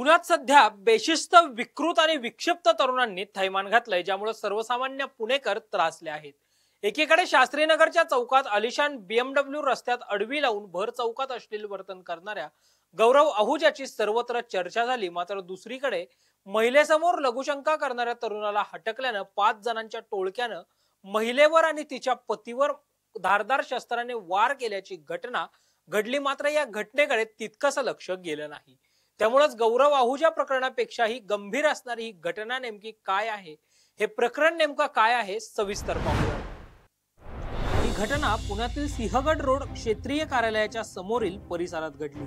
पुण्यात सध्या बेशिस्त विकृत आणि विक्षिप्त तरुणांनी थैमान घातलंय, ज्यामुळे सर्वसामान्य पुणेकर त्रासले आहेत। एकीकडे शास्त्रीनगरच्या चौकात आलिशान BMW रस्त्यात अडवी लावून भर चौकात अश्लील वर्तन करणाऱ्या गौरव आहुजाची सर्वत्र चर्चा झाली, मात्र दुसरीकडे महिलेसमोर लघुशंका करणाऱ्या तरुणाला हटकल्यानं 5 जणांच्या टोळक्यानं महिलेवर आणि तिच्या पतीवर धारदार शस्त्राने वार केल्याची घटना घडली। मात्र या घटनेकडे तितकंसं लक्ष गेलं नाही। त्यामुळेच गौरव आहुजा प्रकरणापेक्षाही गंभीर असणारी ही घटना नेमकी काय आहे, हे प्रकरण नेमकं काय आहे, सविस्तर पाहूया। ही घटना पुण्यातील सिंहगड रोड क्षेत्रीय कार्यालयाच्या समोरील परिसरात घडली।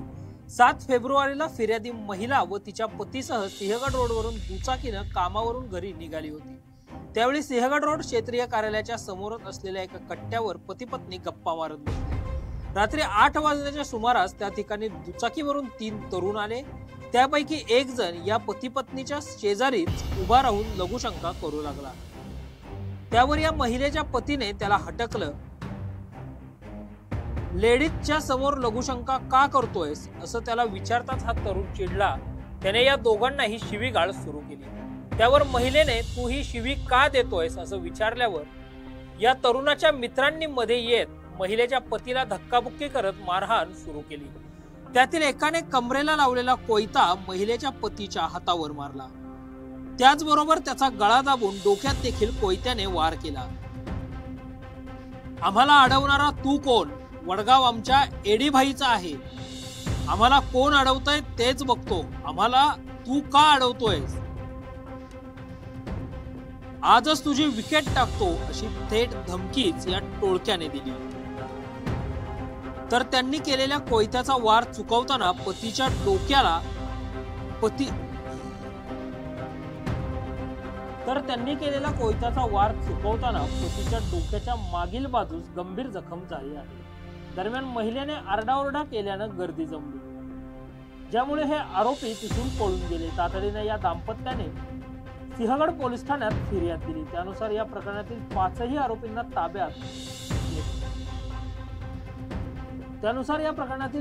7 फेब्रुवारीला फिर्यादी महिला व तिच्या पतीसह सिंहगड रोडवरून दुचाकीनं कामावरून घरी निघाली होती। त्यावेळी सिंहगड रोड क्षेत्रीय कार्यालयाच्या समोरच असलेल्या एका कट्ट्यावर पती पत्नी गप्पा मारत बसले। रात्री 8 वाजण्याच्या सुमारास त्या ठिकाणी दुचाकीवरून 3 तरुण आले। त्यापैकी एक जण या पती पत्नीच्या शेजारीच उभा राहून लघुशंका करू लागला। त्यावर या महिलेच्या पतीने त्याला हटकलं। लेडीजच्या समोर लघुशंका का करतोयस असं त्याला विचारताच हा तरुण चिडला। त्याने या दोघांनाही शिवीगाळ सुरू केली। त्यावर महिलेने तू ही शिवी का देतोयस असं विचारल्यावर या तरुणाच्या मित्रांनी मध्ये येत महिलेच्या पतीला धक्काबुक्की करत मारहाण सुरू केली। त्यातील एकाने कमरेला लावलेला कोयता महिलेच्या पतीच्या हातावर मारला। त्याचबरोबर त्याचा गळा दाबून डोक्यात देखील कोयत्याने वार केला। आम्हाला अडवणारा तू कोण? वडगाव आमच्या एडीभाईचा आहे। आम्हाला कोण अडवतंय तेच बघतो, आम्हाला तू का अडवतोयस? आजच तुझी विकेट टाकतो अशी थेट धमकीच या टोळक्याने दिली। तर त्यांनी केलेल्या कोयत्याचा वार चुकवताना पतीच्या डोक्याच्या मागील बाजूस गंभीर जखम झाली आहे। दरम्यान महिलेने आरडाओरडा केल्यानं गर्दी जमली, ज्यामुळे हे आरोपी तिथून पळून गेले। तातडीने या दाम्पत्याने सिंहगड पोलीस ठाण्यात फिर्याद दिली। त्यानुसार या प्रकरणातील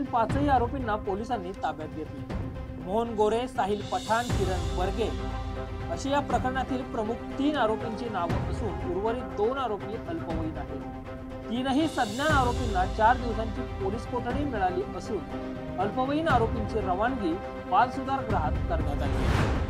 5ही आरोपींना पोलिसांनी ताब्यात घेतले। मोहन गोरे, साहिल पठाण, किरण बर्गे अशी या प्रकरणातील प्रमुख 3 आरोपींची नावं असून उर्वरित 2 आरोपी अल्पवयीन आहेत। 3ही सज्ञान आरोपींना 4 दिवसांची पोलीस कोठडी मिळाली असून अल्पवयीन आरोपींची रवानगी बालसुधारगृहात करण्यात आली।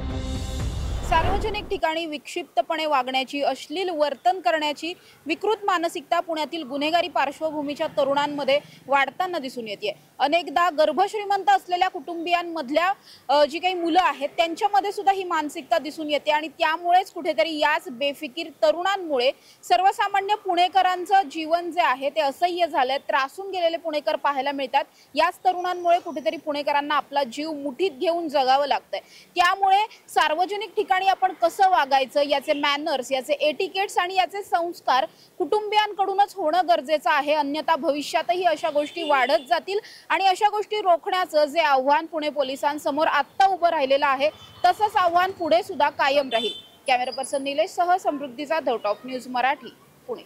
सार्वजनिक ठिकाणी विक्षिप्तपणे वागण्याची, अश्लील वर्तन करण्याची विकृत मानसिकता पुण्यातील गुन्हेगारी पार्श्वभूमीच्या तरुणांमध्ये वाढताना दिसून येते। अनेकदा गर्भश्रीमंत असलेल्या कुटुंबियांमधल्या जी काही मुलं आहेत त्यांच्यामध्ये सुद्धा ही मानसिकता दिसून येते आणि त्यामुळेच कुठेतरी याच बेफिकीर तरुणांमुळे सर्वसामान्य पुणेकरांचं जीवन जे आहे ते असह्य झालंय। त्रासून गेलेले पुणेकर पाहायला मिळतात। याच तरुणांमुळे कुठेतरी पुणेकरांना आपला जीव मुठीत घेऊन जगावं लागतंय। त्यामुळे सार्वजनिक ठिकाणी आपण कसं वागायचं, याचे मॅनर्स, याचे एटिकेट्स आणि याचे संस्कार कुटुंबियांकडूनच होणं गरजेचं आहे। अन्यथा भविष्यातही अशा गोष्टी वाढत जातील आणि अशा गोष्टी रोखण्याचं जे आव्हान पुणे पोलिसांसमोर आत्ता उभं राहिलेलं आहे तसंच आव्हान पुढे सुद्धा कायम राहील। कॅमेरा पर्सन निलेश सह समृद्धीचा the top news Marathi, Pune.